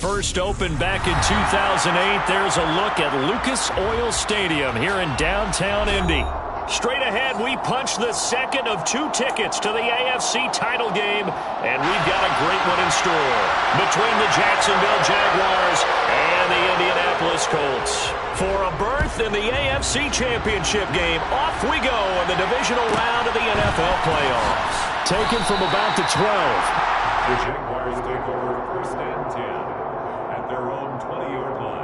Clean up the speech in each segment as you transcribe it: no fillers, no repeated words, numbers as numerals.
first opened back in 2008. There's a look at Lucas Oil Stadium here in downtown Indy. Straight ahead, we punch the second of 2 tickets to the AFC title game, and we've got a great one in store between the Jacksonville Jaguars and the Indianapolis Colts. For a berth in the AFC Championship game, off we go in the divisional round of the NFL playoffs. Taken from about the 12. The Jaguars take over first and 10 at their own 20-yard line.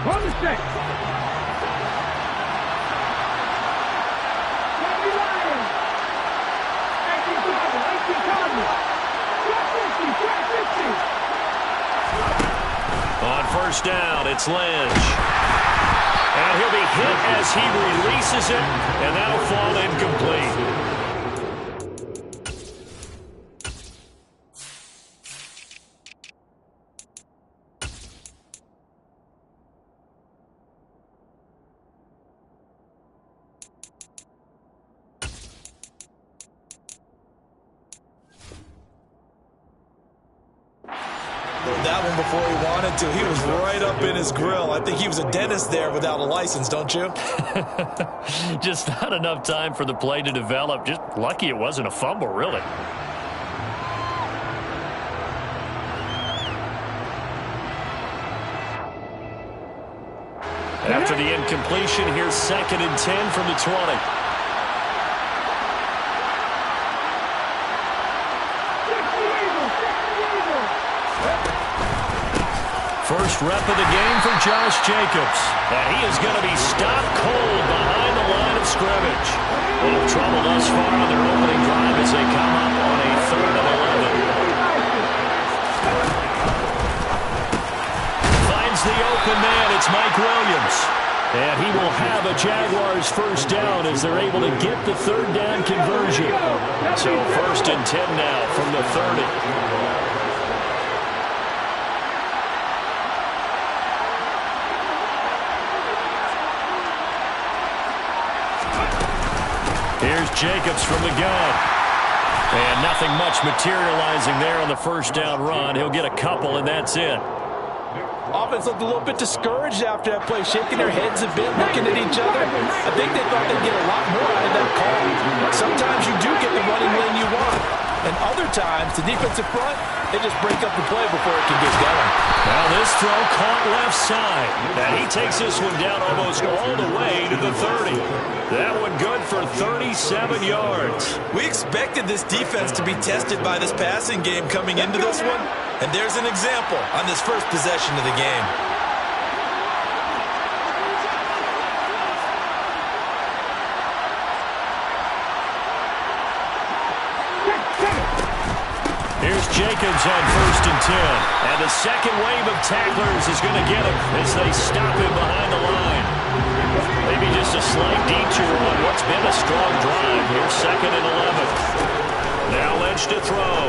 From the 6. On first down, it's Lynch. And he'll be hit as he releases it, and that'll fall incomplete. That one before he wanted to. He was right up in his grill. I think he was a dentist there without a license, don't you? Just not enough time for the play to develop. Just lucky it wasn't a fumble, really. After the incompletion, here's 2nd and 10 from the 20. First rep of the game for Josh Jacobs. And he is going to be stopped cold behind the line of scrimmage. A little trouble thus far on their opening drive as they come up on a 3rd and 11. Finds the open man. It's Mike Williams. And he will have a Jaguars first down as they're able to get the 3rd down conversion. So 1st and 10 now from the 30. Here's Jacobs from the gun. And nothing much materializing there on the first down run. He'll get a couple, and that's it. Offense looked a little bit discouraged after that play, shaking their heads a bit, looking at each other. I think they thought they'd get a lot more out of that call. Sometimes you do get the running lane you want. And other times, the defensive front, they just break up the play before it can get going. Now this throw caught left side. And he takes this one down almost all the way to the 30. That one good for 37 yards. We expected this defense to be tested by this passing game coming into this one. And there's an example on this first possession of the game. Here's Jacobs on 1st and 10. And the second wave of tacklers is going to get him as they stop him behind the line. Maybe just a slight detour on what's been a strong drive. Here's 2nd and 11. Now Lynch to throw.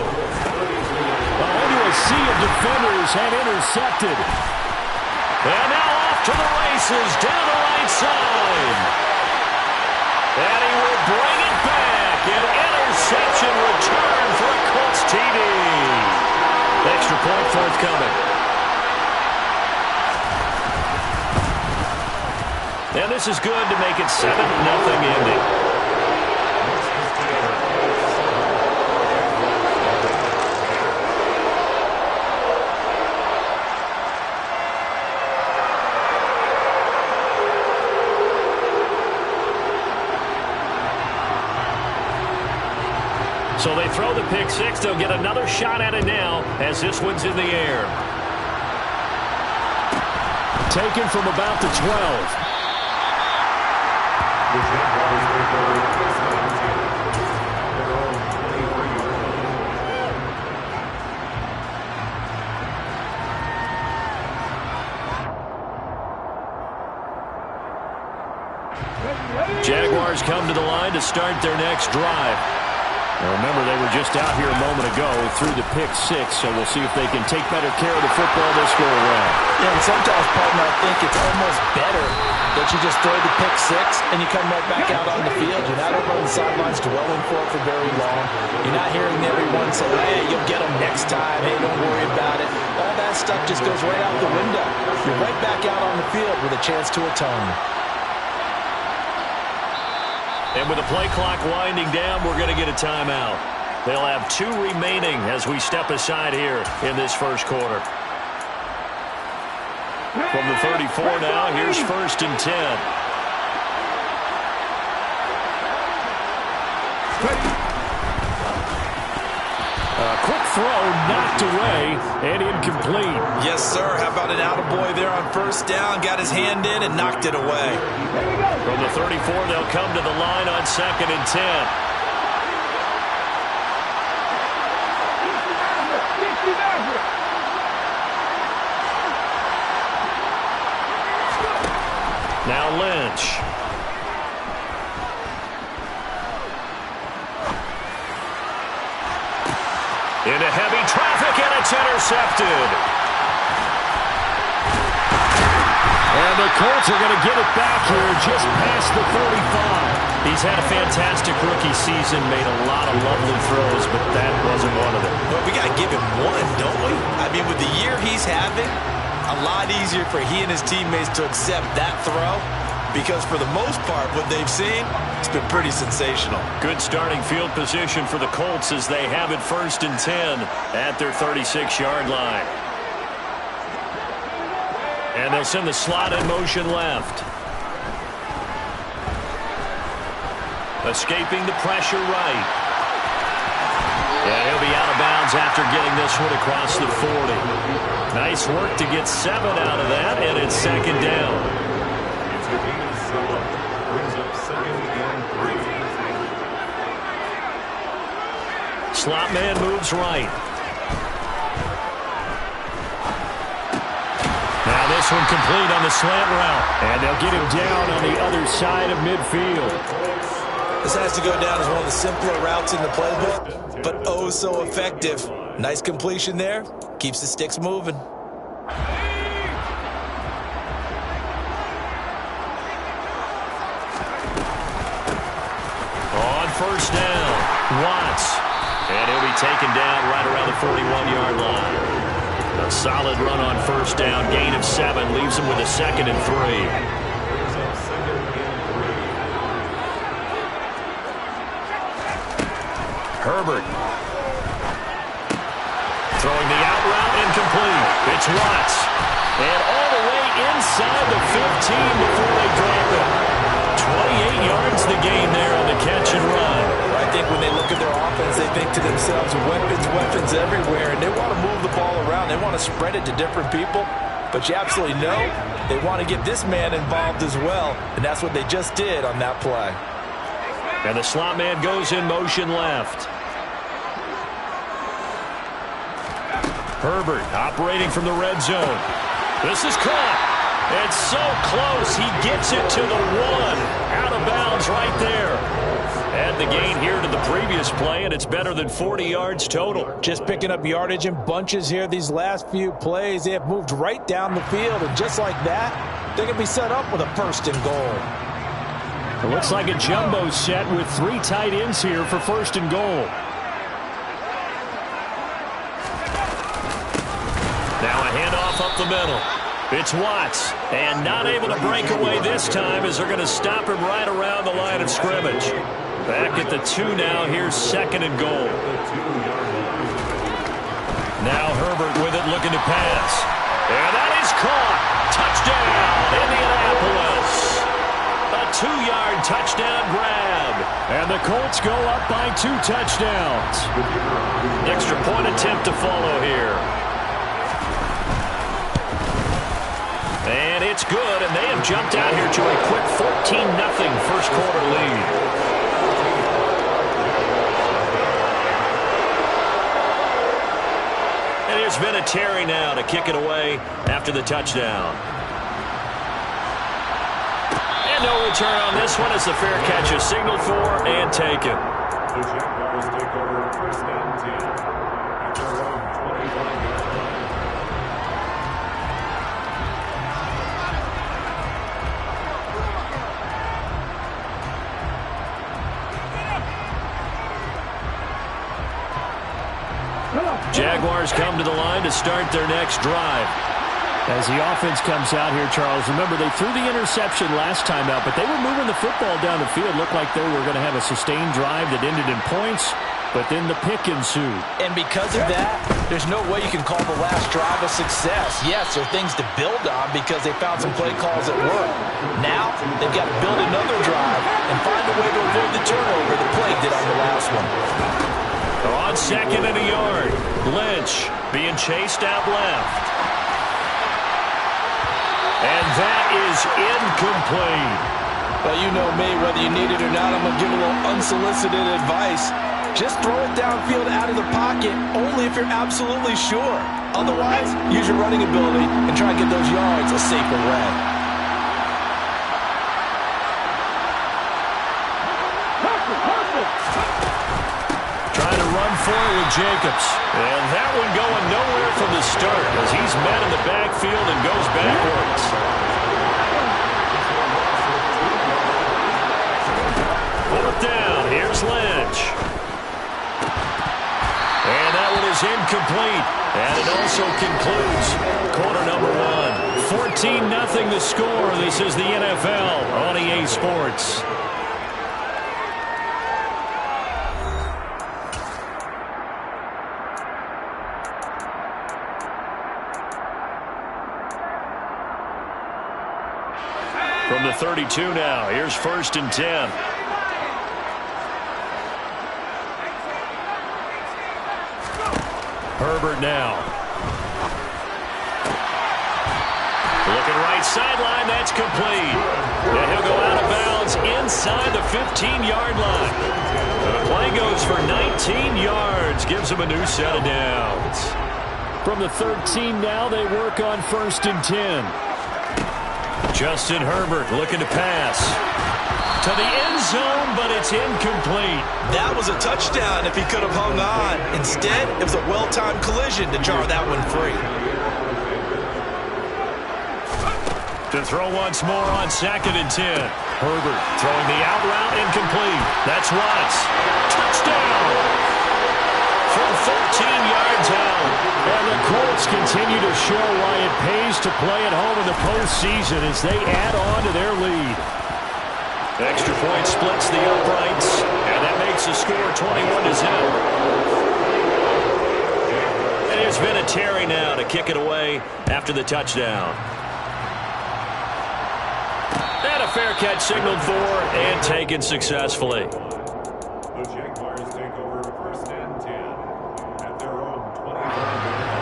Into a sea of defenders and intercepted. And now off to the races down the right side. And he will bring it back. An interception return for a Colts TD. Extra point forthcoming. And this is good to make it 7-0 Indy. So they throw the pick six. They'll get another shot at it now as this one's in the air. Taken from about the 12. Jaguars come to the line to start their next drive. Now remember, they were just out here a moment ago through the pick six, so we'll see if they can take better care of the football this go around. Yeah, and sometimes, partner, I think it's almost better that you just throw the pick six and you come right back out on the field. You're not over on the sidelines dwelling for it for very long. You're not hearing everyone say, hey, you'll get them next time. Hey, don't worry about it. All that stuff just goes right out the window. You're right back out on the field with a chance to atone. And with the play clock winding down, we're going to get a timeout. They'll have 2 remaining as we step aside here in this first quarter. From the 34 now, here's 1st and 10. Quick throw, knocked away, and incomplete. Yes, sir. How about an attaboy there on 1st down? Got his hand in and knocked it away. From the 34, they'll come to the line on 2nd and 10. Now Lynch. Into heavy traffic, and it's intercepted. And the Colts are going to get it back here just past the 35. He's had a fantastic rookie season, made a lot of lovely throws, but that wasn't one of them. Well, we got to give him one, don't we? I mean, with the year he's having, a lot easier for he and his teammates to accept that throw, because for the most part, what they've seen, it's been pretty sensational. Good starting field position for the Colts as they have it 1st and 10 at their 36-yard line. And they'll send the slot in motion left. Escaping the pressure right. And he'll be out of bounds after getting this one across the 40. Nice work to get 7 out of that, and it's 2nd down. Slot man moves right. Now this one complete on the slant route. And they'll get him down on the other side of midfield. This has to go down as one of the simpler routes in the playbook, but oh so effective. Nice completion there. Keeps the sticks moving. On 1st down, Watts. And he'll be taken down right around the 41-yard line. A solid run on 1st down. Gain of 7 leaves him with a 2nd and 3. Herbert. Throwing the out route incomplete. It's Watts. And all the way inside the 15 before they drop it. 28 yards the gain there on the catch and run. I think when they look at their offense, they think to themselves, weapons everywhere, and they want to move the ball around. They want to spread it to different people, but you absolutely know they want to get this man involved as well, and that's what they just did on that play. And the slot man goes in motion left. Herbert operating from the red zone. This is caught. It's so close. He gets it to the 1. Out of bounds right there. Add the gain here to the previous play, and it's better than 40 yards total. Just picking up yardage in bunches here these last few plays. They have moved right down the field, and just like that, they're going to be set up with a 1st and goal. It looks like a jumbo set with 3 tight ends here for 1st and goal. Now a handoff up the middle. It's Watts, and not able to break away this time as they're going to stop him right around the line of scrimmage. Back at the 2 now. Here's 2nd and goal. Now Herbert with it, looking to pass. And that is caught. Touchdown, Indianapolis. A 2-yard touchdown grab. And the Colts go up by 2 touchdowns. Extra point attempt to follow here. And it's good, and they have jumped out here to a quick 14-0 first quarter lead. And there's been a Terry now to kick it away after the touchdown. And no return on this one as the fair catch is signaled for and taken. The Jaguars take over 1st and 10 at their own 21-yard line. Jaguars come to the line to start their next drive. As the offense comes out here, Charles, remember they threw the interception last time out, but they were moving the football down the field. Looked like they were going to have a sustained drive that ended in points, but then the pick ensued. And because of that, there's no way you can call the last drive a success. Yes, there are things to build on because they found some play calls that work. Now, they've got to build another drive and find a way to avoid the turnover the play did on the last one. On 2nd and a yard, Lynch being chased out left. And that is incomplete. Well, you know me, whether you need it or not, I'm going to give a little unsolicited advice. Just throw it downfield out of the pocket, only if you're absolutely sure. Otherwise, use your running ability and try and get those yards a safer way. Trying to run for it with Jacobs. And that one going nowhere from the start as he's met in the backfield and goes backwards. 4th down. Here's Lynch. And that one is incomplete. And it also concludes quarter number 1. 14-0 the score. This is the NFL on EA Sports. From the 32 now, here's 1st and 10. Herbert now. Looking right sideline, that's complete. And he'll go out of bounds inside the 15-yard line. And the play goes for 19 yards, gives him a new set of downs. From the 13 now, they work on 1st and 10. Justin Herbert looking to pass to the end zone, but it's incomplete. That was a touchdown if he could have hung on. Instead, it was a well-timed collision to jar that one free. To throw once more on 2nd and 10. Herbert throwing the out route incomplete. That's Watts. Touchdown! From 13 yards out. And the Colts continue to show why it pays to play at home in the postseason as they add on to their lead. Extra point splits the uprights, and that makes the score 21-0. And there's been a Terry now to kick it away after the touchdown. And a fair catch signaled for and taken successfully. The Jaguars take over 1st and 10 at their own 21-yard line.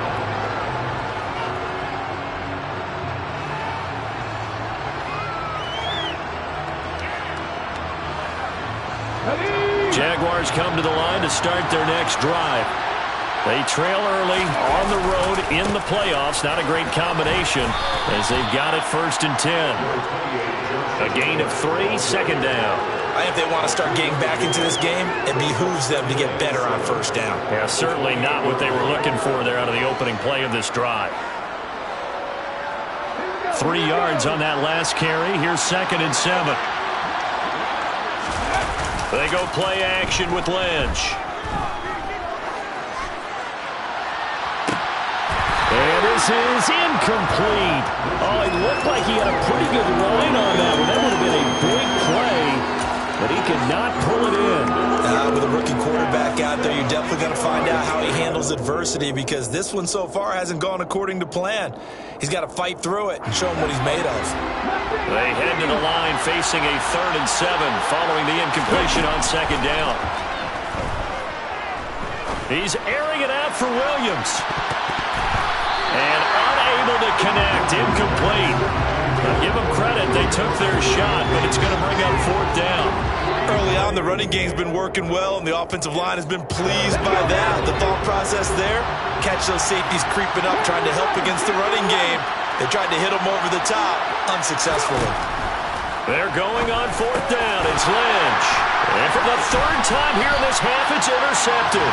Jaguars come to the line to start their next drive. They trail early on the road in the playoffs. Not a great combination as they've got it 1st and 10. A gain of 3, 2nd down. If they want to start getting back into this game, it behooves them to get better on 1st down. Yeah, certainly not what they were looking for there out of the opening play of this drive. 3 yards on that last carry. Here's 2nd and 7. They go play action with Lynch. And this is incomplete. Oh, it looked like he had a pretty good line on that one. That would have been a big play, but he could not pull it in. With a rookie quarterback out there, you're definitely going to find out how he handles adversity, because this one so far hasn't gone according to plan. He's got to fight through it and show him what he's made of. They head to the line facing a 3rd and 7 following the incompletion on 2nd down. He's airing it out for Williams. And unable to connect, incomplete. Now give them credit, they took their shot, but it's going to bring up 4th down. Early on, the running game's been working well, and the offensive line has been pleased by that. The thought process there, catch those safeties creeping up, trying to help against the running game. They tried to hit them over the top, unsuccessfully. They're going on 4th down. It's Lynch. And for the 3rd time here in this half, it's intercepted.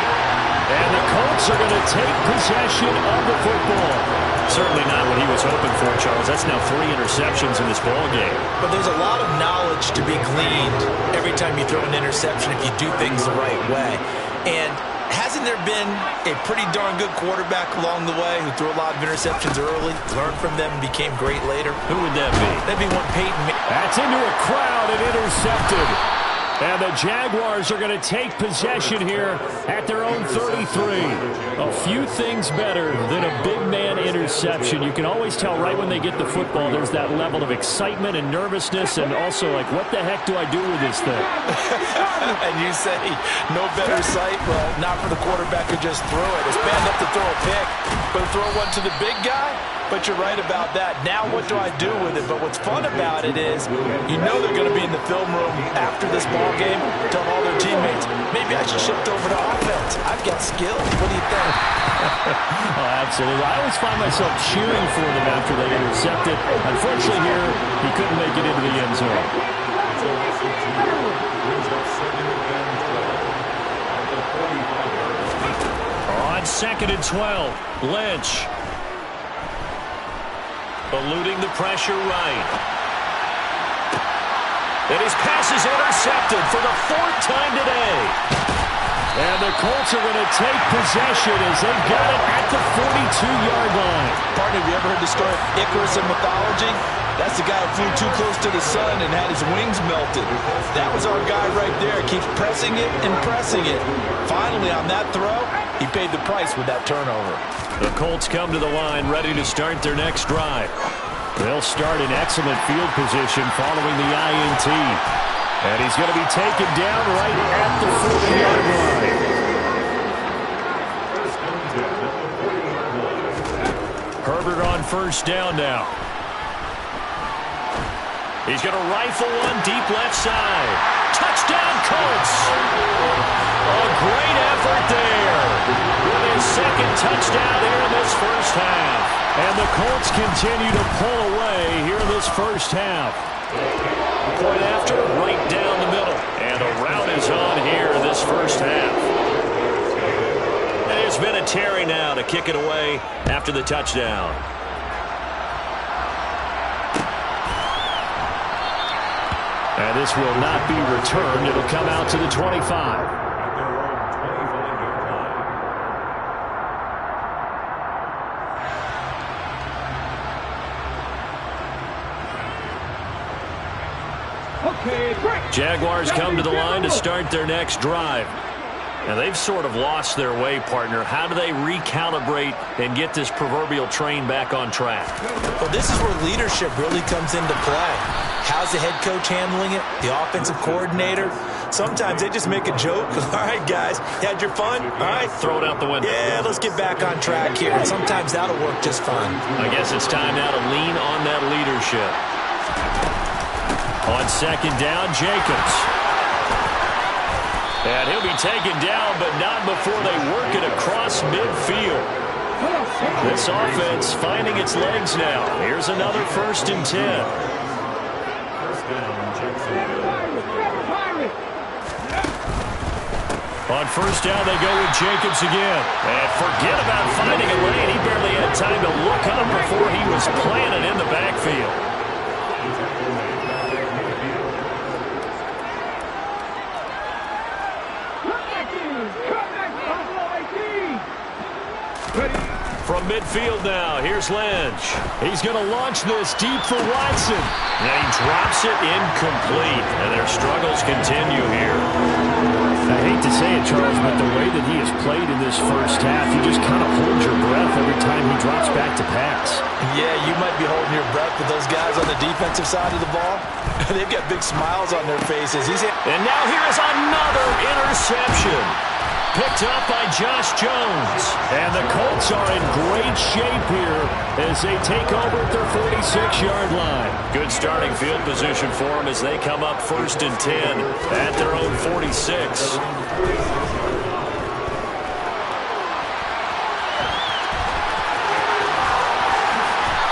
And the Colts are going to take possession of the football. Certainly not what he was hoping for, Charles. That's now 3 interceptions in this ballgame. But there's a lot of knowledge to be gleaned every time you throw an interception if you do things the right way. And hasn't there been a pretty darn good quarterback along the way who threw a lot of interceptions early, learned from them, and became great later? Who would that be? That'd be one Peyton. That's into a crowd and intercepted. And the Jaguars are going to take possession here at their own 33. A few things better than a big man interception. You can always tell right when they get the football, there's that level of excitement and nervousness, and also like, what the heck do I do with this thing? And you say, no better sight? Well, not for the quarterback who just threw it. It's bad enough to throw a pick, but to throw one to the big guy? But you're right about that. Now what do I do with it? But what's fun about it is you know they're going to be in the film room after this ball game, tell all their teammates, maybe I should shift over to offense. I've got skills. What do you think? Oh, absolutely. I always find myself cheering for them after they intercept it. Unfortunately here, he couldn't make it into the end zone. On 2nd and 12, Lynch. Eluding the pressure right. And his pass is intercepted for the 4th time today. And the Colts are going to take possession as they got it at the 42-yard line. Partner, have you ever heard the story of Icarus in mythology? That's the guy who flew too close to the sun and had his wings melted. That was our guy right there. Keeps pressing it and pressing it. Finally, on that throw, he paid the price with that turnover. The Colts come to the line ready to start their next drive. They'll start in excellent field position following the INT. And he's going to be taken down right at the 40-yard line. Herbert on 1st down now. He's going to rifle one deep left side. Touchdown, Colts! A great effort there. With his 2nd touchdown here in this first half. And the Colts continue to pull away here in this first half. Point after, right down the middle. And a rout is on here in this first half. And there's been a Terry now to kick it away after the touchdown. And this will not be returned. It'll come out to the 25. Jaguars come to the line to start their next drive. Now, they've sort of lost their way, partner. How do they recalibrate and get this proverbial train back on track? Well, this is where leadership really comes into play. How's the head coach handling it? The offensive coordinator? Sometimes they just make a joke. All right, guys, you had your fun? All right. Throw it out the window. Yeah, let's get back on track here. And sometimes that'll work just fine. I guess it's time now to lean on that leadership. On 2nd down, Jacobs. And he'll be taken down, but not before they work it across midfield. This offense finding its legs now. Here's another 1st and 10. On 1st down, they go with Jacobs again. And forget about finding a lane. He barely had time to look up before he was planted in the backfield. From midfield now. Here's Lynch. He's going to launch this deep for Watson. And he drops it incomplete. And their struggles continue here. I hate to say it, Charles, but the way that he has played in this first half, you just kind of hold your breath every time he drops back to pass. Yeah, you might be holding your breath, but those guys on the defensive side of the ball, they've got big smiles on their faces. And now here is another interception. Picked up by Josh Jones. And the Colts are in great shape here as they take over at their 46-yard line. Good starting field position for them as they come up 1st and 10 at their own 46.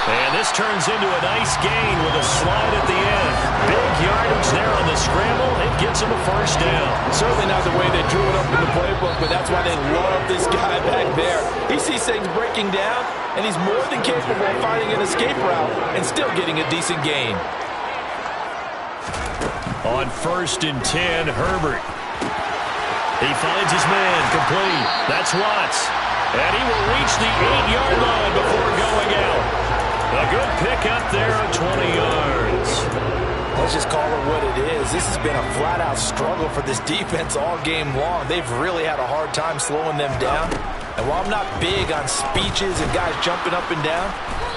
And this turns into a nice gain with a slide at the end. Big yardage there on the scramble. It gets them a first down. Certainly not the way they drew it up in the playbook, but that's why they love this guy back there. He sees things breaking down, and he's more than capable of finding an escape route and still getting a decent gain. On 1st and 10, Herbert. He finds his man complete. That's Watts. And he will reach the 8-yard line before going out. A good pick up there at 20 yards. Let's just call it what it is. This has been a flat-out struggle for this defense all game long. They've really had a hard time slowing them down. And while I'm not big on speeches and guys jumping up and down,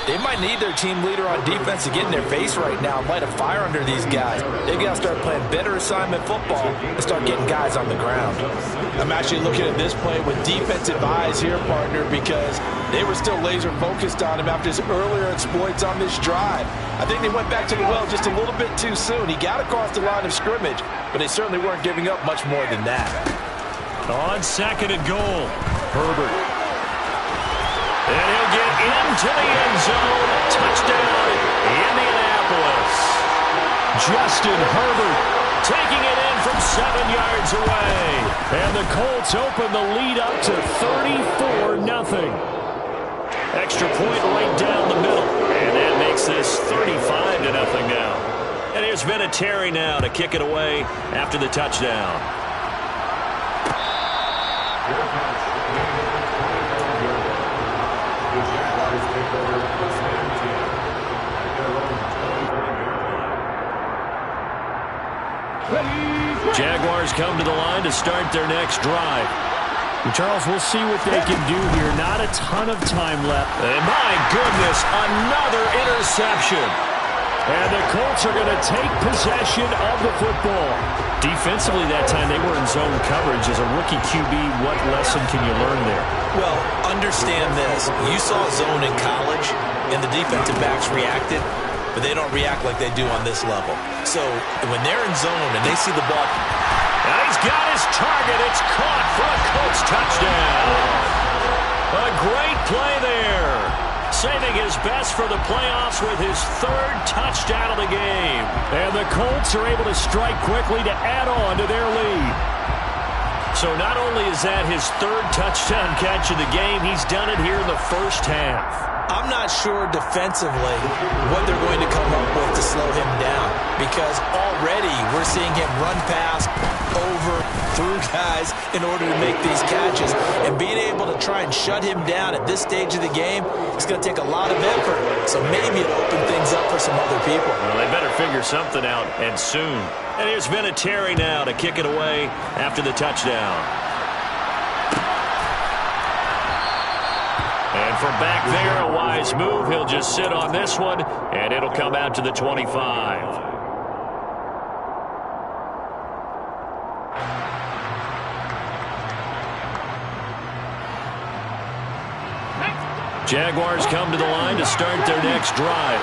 they might need their team leader on defense to get in their face right now and light a fire under these guys. They've got to start playing better assignment football and start getting guys on the ground. I'm actually looking at this play with defensive eyes here, partner, because they were still laser focused on him after his earlier exploits on this drive. I think they went back to the well just a little bit too soon. He got across the line of scrimmage, but they certainly weren't giving up much more than that. On 2nd and goal, Herbert. And he'll get into the end zone. Touchdown, Indianapolis. Justin Herbert taking it in from 7 yards away. And the Colts open the lead up to 34-0. Extra point right down the middle. And that makes this 35-0 now. And here's Vinatieri now to kick it away after the touchdown. Jaguars come to the line to start their next drive. And Charles, we'll see what they can do here. Not a ton of time left. And my goodness, another interception. And the Colts are going to take possession of the football. Defensively that time, they were in zone coverage. As a rookie QB, what lesson can you learn there? Well, understand this. You saw zone in college, and the defensive backs reacted, but they don't react like they do on this level. So when they're in zone and they see the ball, and he's got his target. It's caught for a Colts touchdown. A great play there. Saving his best for the playoffs with his 3rd touchdown of the game. And the Colts are able to strike quickly to add on to their lead. So not only is that his 3rd touchdown catch of the game, he's done it here in the first half. I'm not sure defensively what they're going to come up with to slow him down, because already we're seeing him run past, over, through guys in order to make these catches. And being able to try and shut him down at this stage of the game, it's going to take a lot of effort. So maybe it'll open things up for some other people. Well, they better figure something out, and soon. And here's Vinatieri now to kick it away after the touchdown. And from back there, a wise move. He'll just sit on this one, and it'll come out to the 25. Jaguars come to the line to start their next drive.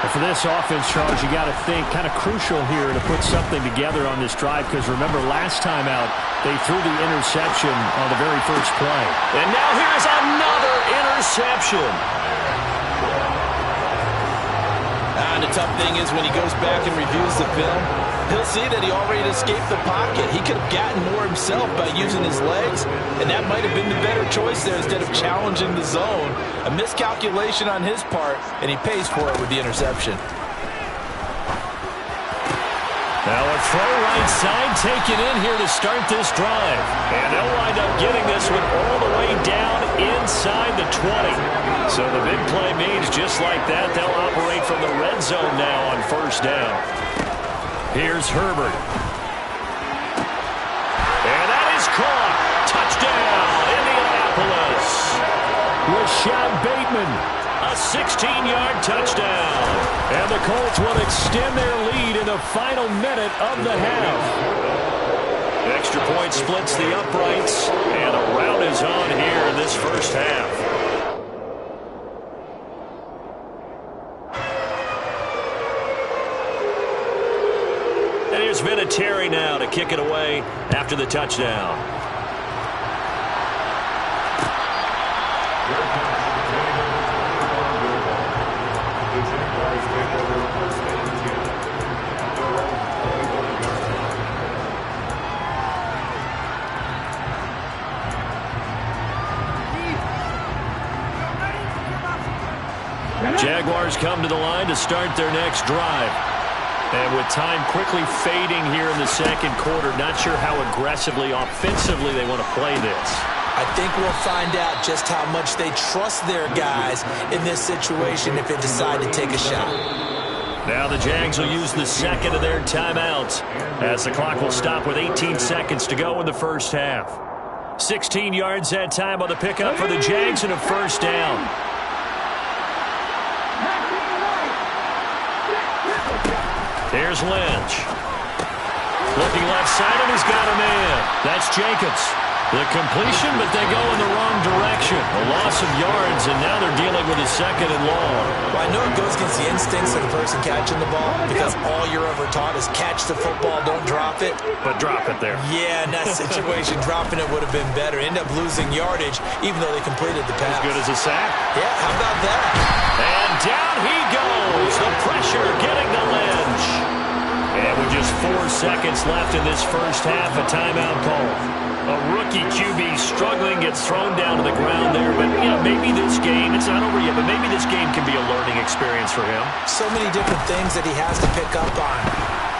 And for this offense, Charles, you got to think kind of crucial here to put something together on this drive, because remember last time out they threw the interception on the very first play. And now here's another interception. And the tough thing is when he goes back and reviews the film, he'll see that he already escaped the pocket. He could have gotten more himself by using his legs, and that might have been the better choice there instead of challenging the zone. A miscalculation on his part, and he pays for it with the interception. Now a throw right side taken in here to start this drive. And they'll wind up getting this one all the way down inside the 20. So the big play means just like that, they'll operate from the red zone now on first down. Here's Herbert. And that is caught. Touchdown, Indianapolis. Rashad Bateman. A 16-yard touchdown. And the Colts will extend their lead in the final minute of the half. Extra point splits the uprights, and a rout is on here in this first half. And here's Vinatieri now to kick it away after the touchdown. Jaguars come to the line to start their next drive. And with time quickly fading here in the second quarter, not sure how aggressively, offensively they want to play this. I think we'll find out just how much they trust their guys in this situation if they decide to take a shot. Now the Jags will use the second of their timeouts as the clock will stop with 18 seconds to go in the first half. 16 yards that time on the pickup for the Jags and a first down. Here's Lynch. Looking left side, and he's got a man. That's Jacobs. The completion, but they go in the wrong direction. A loss of yards, and now they're dealing with a second and long. Well, I know it goes against the instincts of the person catching the ball because all you're ever taught is catch the football, don't drop it. But drop it there. Yeah, in that situation, dropping it would have been better. End up losing yardage, even though they completed the pass. As good as a sack. Yeah, how about that? And down he goes. The pressure getting to Lynch. And with just 4 seconds left in this first half, a timeout call. A rookie QB struggling, gets thrown down to the ground there. But, you know, maybe this game, it's not over yet, but maybe this game can be a learning experience for him. So many different things that he has to pick up on.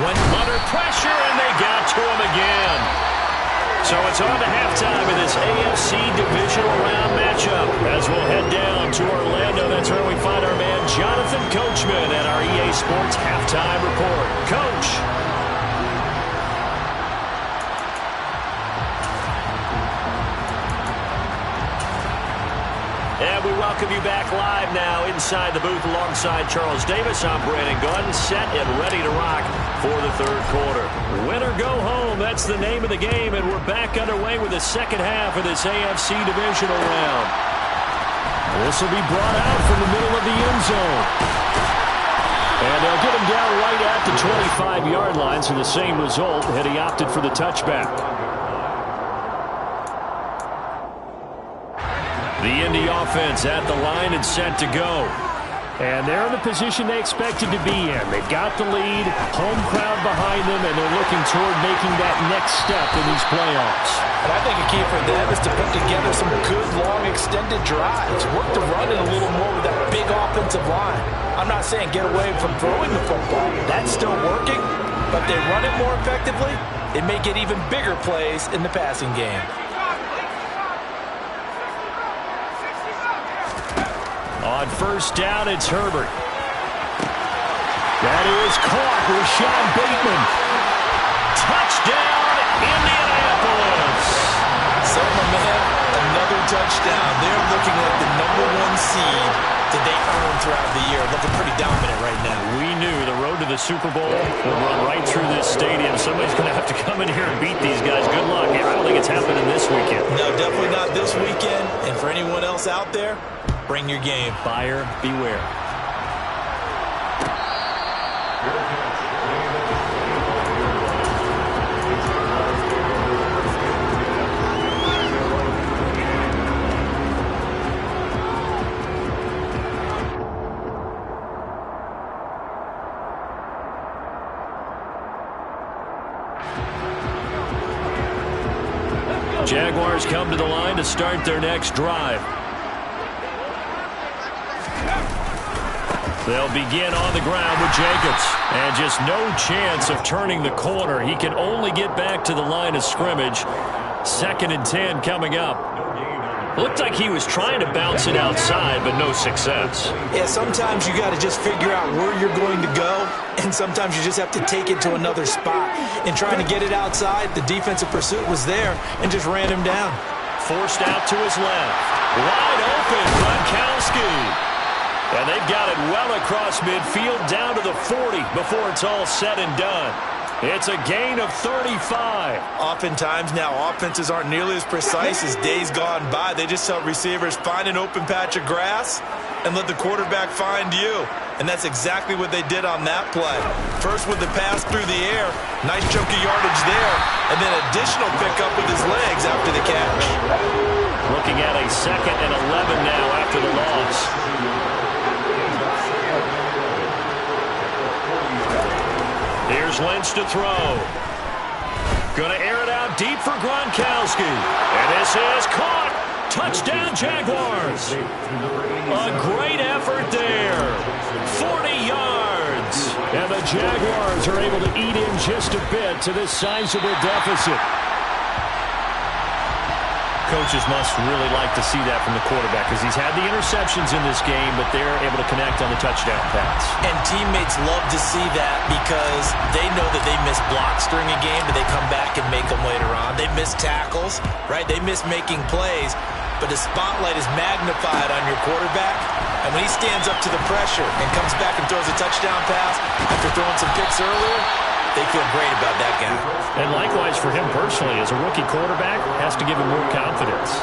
When under pressure, and they got to him again. So it's on to halftime in this AFC divisional round matchup. As we'll head down to Orlando, that's where we find our man Jonathan Coachman at our EA Sports Halftime Report. Coach. And we welcome you back live now inside the booth alongside Charles Davis. I'm Brandon Gunn, set and ready to rock for the third quarter. Win or go home, that's the name of the game, and we're back underway with the second half of this AFC divisional round. This will be brought out from the middle of the end zone. And they'll get him down right at the 25-yard line, so the same result had he opted for the touchback. The Indy offense at the line and set to go. And they're in the position they expected to be in. They've got the lead, home crowd behind them, and they're looking toward making that next step in these playoffs. And I think a key for them is to put together some good, long, extended drives. Work the run in a little more with that big offensive line. I'm not saying get away from throwing the football. That's still working, but they run it more effectively. They may get even bigger plays in the passing game. On first down, it's Herbert. That is caught. Rashad Bateman. Touchdown, Indianapolis. So, my man, another touchdown. They're looking like the #1 seed that they earned throughout the year. Looking pretty dominant right now. We knew the road to the Super Bowl would run right through this stadium. Somebody's going to have to come in here and beat these guys. Good luck. I don't think it's happening this weekend. No, definitely not this weekend. And for anyone else out there, bring your game. Buyer beware. Jaguars come to the line to start their next drive. They'll begin on the ground with Jacobs. And just no chance of turning the corner. He can only get back to the line of scrimmage. 2nd and 10 coming up. Looked like he was trying to bounce it outside, but no success. Yeah, sometimes you got to just figure out where you're going to go, and sometimes you just have to take it to another spot. In trying to get it outside, the defensive pursuit was there and just ran him down. Forced out to his left. Wide open, Gronkowski. And they've got it well across midfield down to the 40 before it's all said and done. It's a gain of 35. Oftentimes now, offenses aren't nearly as precise as days gone by. They just tell receivers, find an open patch of grass and let the quarterback find you. And that's exactly what they did on that play. First with the pass through the air, nice chunk of yardage there, and then additional pickup with his legs after the catch. Looking at a 2nd and 11 now after the loss. Here's Lynch to throw. Going to air it out deep for Gronkowski. And this is caught. Touchdown, Jaguars. A great effort there. 40 yards. And the Jaguars are able to eat in just a bit to this sizable deficit. Coaches must really like to see that from the quarterback because he's had the interceptions in this game, but they're able to connect on the touchdown pass. And teammates love to see that because they know that they miss blocks during a game, but they come back and make them later on. They miss tackles, right? They miss making plays, but the spotlight is magnified on your quarterback. And when he stands up to the pressure and comes back and throws a touchdown pass after throwing some picks earlier, they feel great about that guy. And likewise for him personally, as a rookie quarterback, has to give him more confidence.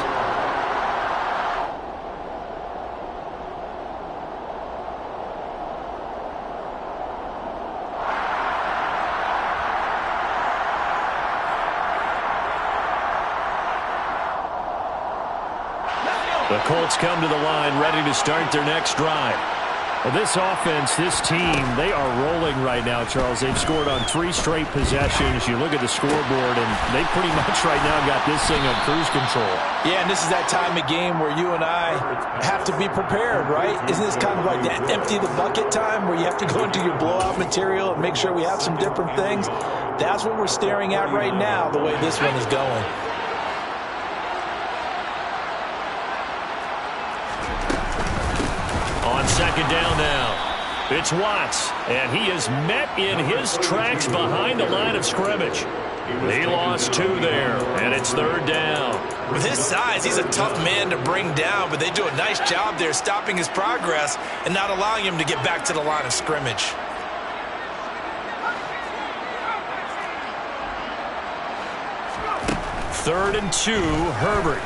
The Colts come to the line ready to start their next drive. Well, this offense, this team, they are rolling right now, Charles. They've scored on 3 straight possessions. You look at the scoreboard, and they pretty much right now got this thing on cruise control. Yeah, and this is that time of game where you and I have to be prepared, right? Isn't this kind of like that empty the bucket time where you have to go into your blowout material and make sure we have some different things? That's what we're staring at right now, the way this one is going. On 2nd down now, it's Watts, and he is met in his tracks behind the line of scrimmage. He lost 2 there, and it's 3rd down. With his size, he's a tough man to bring down, but they do a nice job there stopping his progress and not allowing him to get back to the line of scrimmage. Third and 2, Herbert.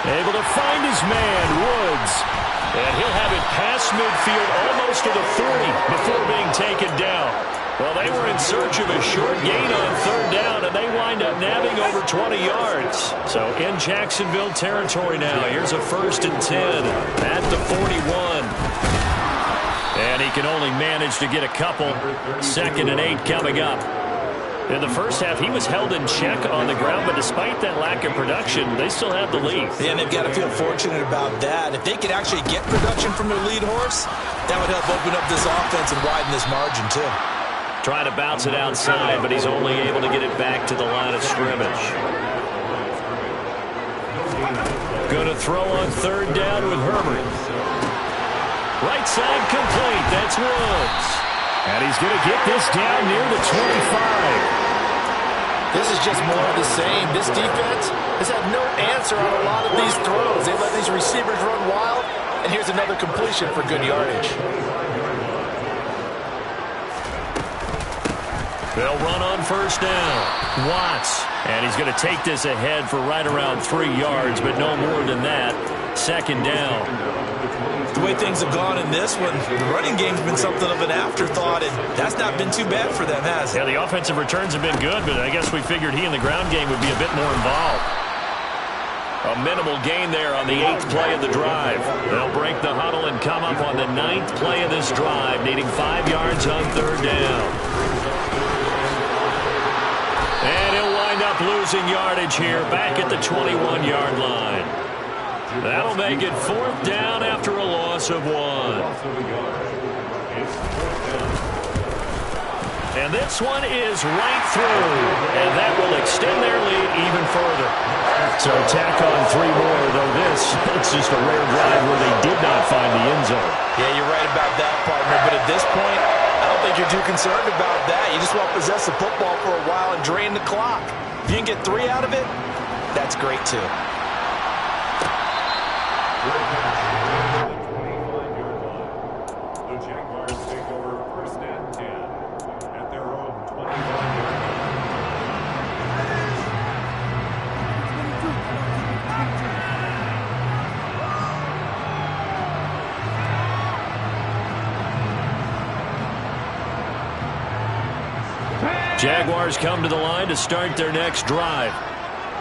Able to find his man, Woods. And he'll have it past midfield almost to the 40 before being taken down. Well, they were in search of a short gain on 3rd down, and they wind up nabbing over 20 yards. So in Jacksonville territory now. Here's a 1st and 10 at the 41. And he can only manage to get a couple. 2nd and 8 coming up. In the first half, he was held in check on the ground, but despite that lack of production, they still have the lead. Yeah, and they've got to feel fortunate about that. If they could actually get production from their lead horse, that would help open up this offense and widen this margin, too. Trying to bounce it outside, but he's only able to get it back to the line of scrimmage. Going to throw on 3rd down with Herbert. Right side complete. That's Woods. And he's going to get this down near the 25. This is just more of the same. This defense has had no answer on a lot of these throws. They let these receivers run wild, and here's another completion for good yardage. They'll run on 1st down. Watts. And he's going to take this ahead for right around 3 yards, but no more than that. 2nd down. The way things have gone in this one, the running game's been something of an afterthought, and that's not been too bad for them, has it? Yeah, the offensive returns have been good, but I guess we figured he in the ground game would be a bit more involved. A minimal gain there on the 8th play of the drive. They'll break the huddle and come up on the 9th play of this drive, needing 5 yards on 3rd down. And he'll wind up losing yardage here, back at the 21-yard line. That'll make it 4th down after a loss of 1. And this one is right through, and that will extend their lead even further. So tack on 3 more, though it's just a rare drive where they did not find the end zone. Yeah, you're right about that, partner. But at this point, I don't think you're too concerned about that. You just want to possess the football for a while and drain the clock. If you can get 3 out of it, that's great, too. The Jaguars take over first and 10 at their own 25-yard line. Jaguars come to the line to start their next drive.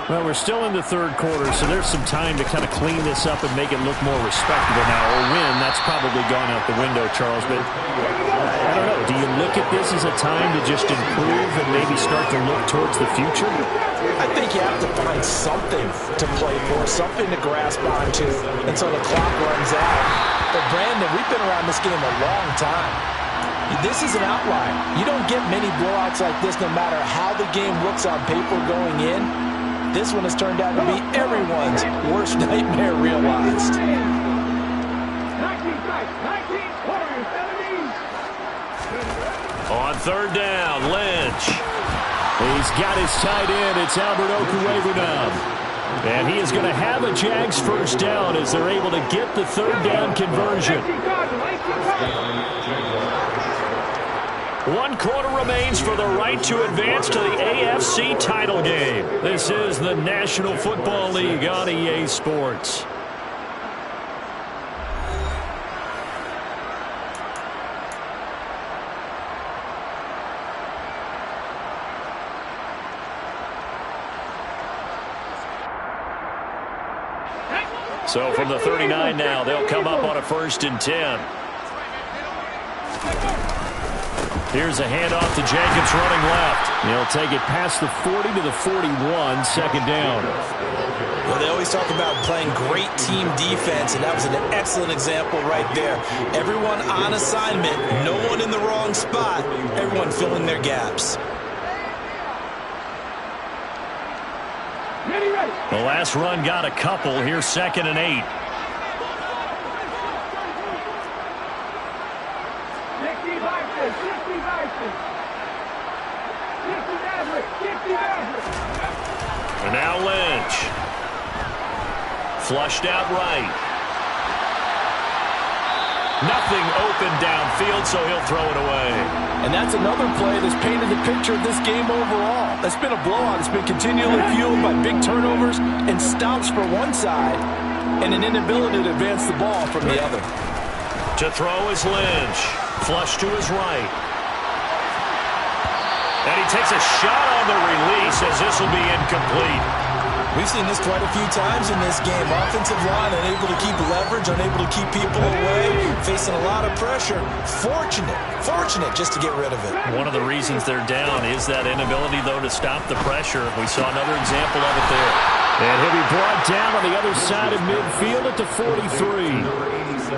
Well, we're still in the third quarter, so there's some time to kind of clean this up and make it look more respectable now. Or win, that's probably gone out the window, Charles. But I don't know. Do you look at this as a time to just improve and maybe start to look towards the future? I think you have to find something to play for, something to grasp onto until the clock runs out. But, Brandon, we've been around this game a long time. This is an outlier. You don't get many blowouts like this no matter how the game looks on paper going in. This one has turned out to be everyone's worst nightmare realized. 19 points, 17. On third down, Lynch. He's got his tight end. It's Albert Okwuegbunam. And he is going to have a Jags first down as they're able to get the third down conversion. 1 quarter remains for the right to advance to the AFC title game. This is the National Football League on EA Sports. So from the 39 now, they'll come up on a 1st and 10. Here's a handoff to Jacobs running left. He'll take it past the 40 to the 41, second down. Well, they always talk about playing great team defense, and that was an excellent example right there. Everyone on assignment, no one in the wrong spot, everyone filling their gaps. The last run got a couple. Here's 2nd and 8. And now Lynch. Flushed out right. Nothing open downfield, so he'll throw it away. And that's another play that's painted the picture of this game overall. That's been a blowout. It's been continually fueled by big turnovers and stops for one side and an inability to advance the ball from the other. To throw is Lynch. Flush to his right. And he takes a shot on the release as this will be incomplete. We've seen this quite a few times in this game. Offensive line unable to keep leverage, unable to keep people away, facing a lot of pressure. Fortunate just to get rid of it. One of the reasons they're down is that inability, though, to stop the pressure. We saw another example of it there. And he'll be brought down on the other side of midfield at the 43.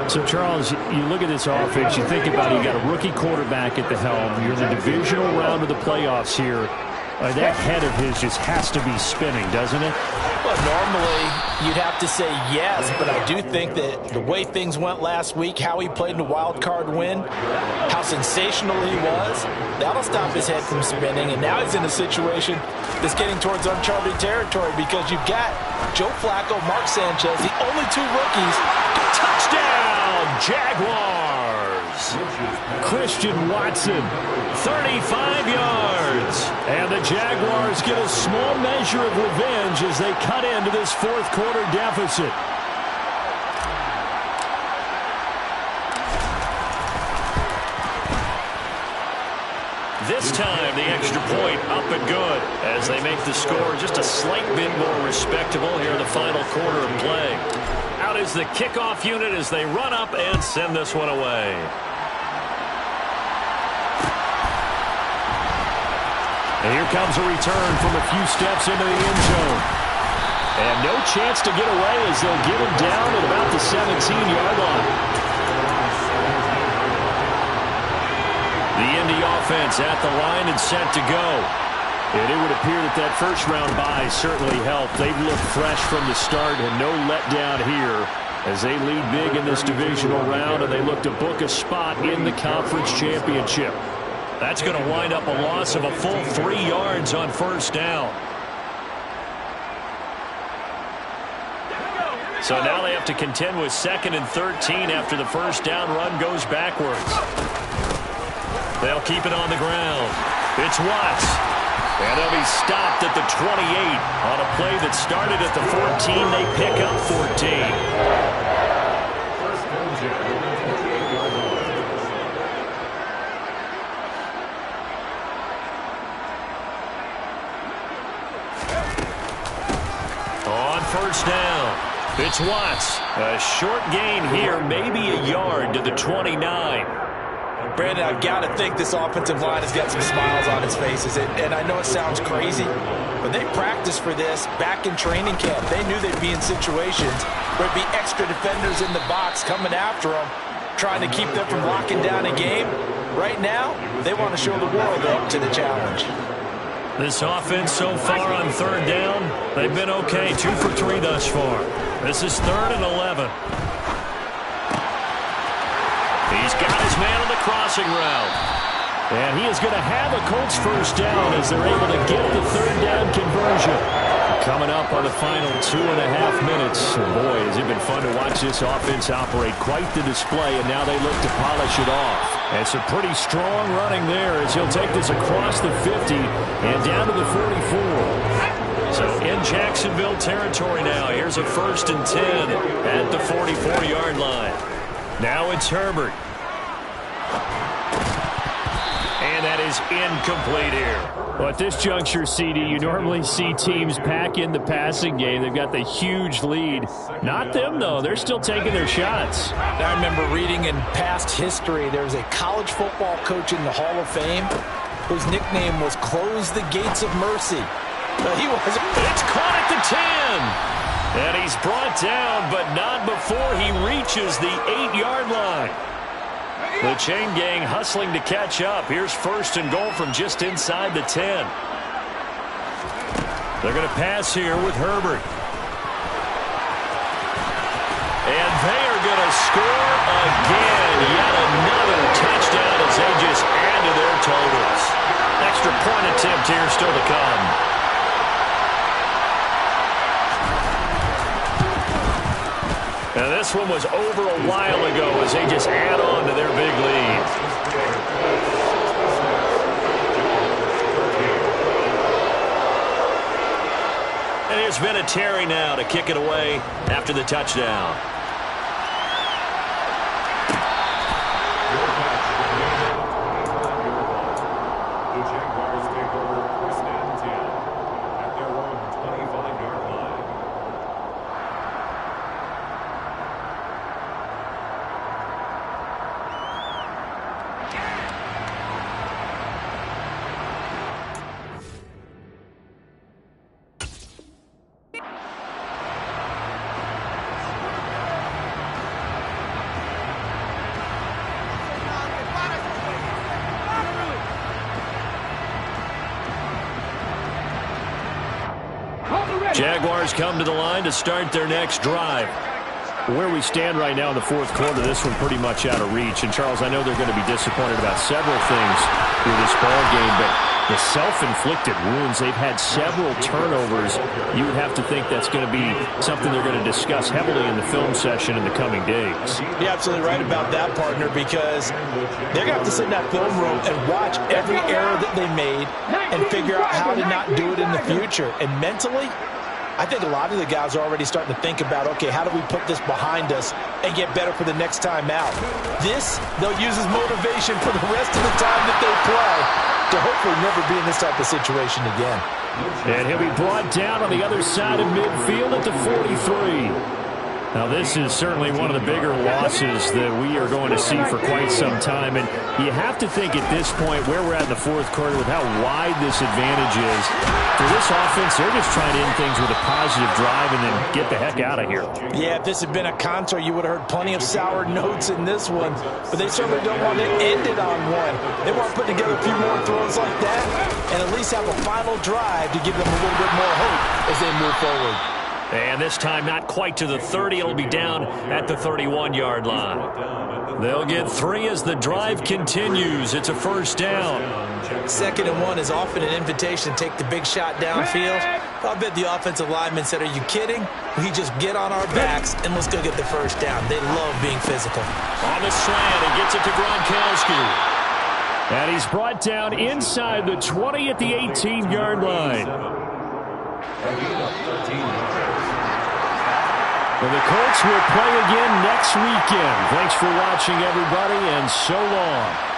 So, Charles, you look at this offense, you think about it, you got a rookie quarterback at the helm. You're in the divisional round of the playoffs here. That head of his just has to be spinning, doesn't it? Well, normally you'd have to say yes, but I do think that the way things went last week, how he played in the wild card win, how sensational he was, that'll stop his head from spinning. And now he's in a situation that's getting towards uncharted territory because you've got Joe Flacco, Mark Sanchez, the only 2 rookies. Touchdown, Jaguars! Christian Watson, 35 yards. And the Jaguars get a small measure of revenge as they cut into this 4th quarter deficit. This time, the extra point up and good as they make the score just a slight bit more respectable here in the final quarter of play. Out is the kickoff unit as they run up and send this one away. And here comes a return from a few steps into the end zone. And no chance to get away as they'll get him down at about the 17-yard line. The Indy offense at the line and set to go. And it would appear that that first round bye certainly helped. They've looked fresh from the start and no letdown here as they lead big in this divisional round, and they look to book a spot in the conference championship. That's going to wind up a loss of a full 3 yards on first down. So now they have to contend with 2nd and 13 after the first down run goes backwards. They'll keep it on the ground. It's Watts. And they'll be stopped at the 28 on a play that started at the 14. They pick up 14. First down, Jaguars, 28-yard line. On first down, it's Watts. A short gain here, maybe a yard to the 29. Brandon, I've got to think this offensive line has got some smiles on its faces. And I know it sounds crazy, but they practiced for this back in training camp. They knew they'd be in situations where there'd be extra defenders in the box coming after them, trying to keep them from locking down a game. Right now, they want to show the world they're up to the challenge. This offense so far on third down, they've been okay. 2 for 3 thus far. This is 3rd and 11. He's got his man on the crossing route. And he is going to have a Colts first down as they're able to get the third down conversion. Coming up on the final 2.5 minutes. And boy, has it been fun to watch this offense operate. Quite the display, and now they look to polish it off. And some pretty strong running there as he'll take this across the 50 and down to the 44. So in Jacksonville territory now. Here's a 1st and 10 at the 44-yard line. Now it's Herbert. And that is incomplete here. Well, at this juncture, CD, you normally see teams pack in the passing game. They've got the huge lead. Not them, though. They're still taking their shots. I remember reading in past history, there was a college football coach in the Hall of Fame whose nickname was Close the Gates of Mercy. It's caught at the 10. And he's brought down, but not before he reaches the 8-yard line. The chain gang hustling to catch up. Here's 1st and goal from just inside the 10. They're going to pass here with Herbert. And they are going to score again. Yet another touchdown as they just add to their totals. Extra point attempt here still to come. Now this one was over a while ago as they just add on to their big lead. And there's been a Terry now to kick it away after the touchdown. The Jaguars take over 1st and 10 at their own 25-yard line. Jaguars come to the line to start their next drive. Where we stand right now in the 4th quarter, this one pretty much out of reach. And, Charles, I know they're going to be disappointed about several things through this ball game, but the self-inflicted wounds, they've had several turnovers. You would have to think that's going to be something they're going to discuss heavily in the film session in the coming days. You're absolutely right about that, partner, because they're going to have to sit in that film room and watch every error that they made and figure out how to not do it in the future. And mentally, I think a lot of the guys are already starting to think about, okay, how do we put this behind us and get better for the next time out? This, they'll use as motivation for the rest of the time that they play to hopefully never be in this type of situation again. And he'll be brought down on the other side of midfield at the 43. Now, this is certainly one of the bigger losses that we are going to see for quite some time. And you have to think at this point where we're at in the fourth quarter with how wide this advantage is. For this offense, they're just trying to end things with a positive drive and then get the heck out of here. Yeah, if this had been a contour, you would have heard plenty of sour notes in this one. But they certainly don't want to end it on one. They want to put together a few more throws like that and at least have a final drive to give them a little bit more hope as they move forward. And this time not quite to the 30. It'll be down at the 31-yard line. They'll get 3 as the drive continues. It's a first down. 2nd and 1 is often an invitation to take the big shot downfield. I bet the offensive lineman said, are you kidding? We just get on our backs and let's go get the first down. They love being physical. On the slant, and gets it to Gronkowski. And he's brought down inside the 20 at the 18-yard line. And the Colts will play again next weekend. Thanks for watching, everybody, and so long.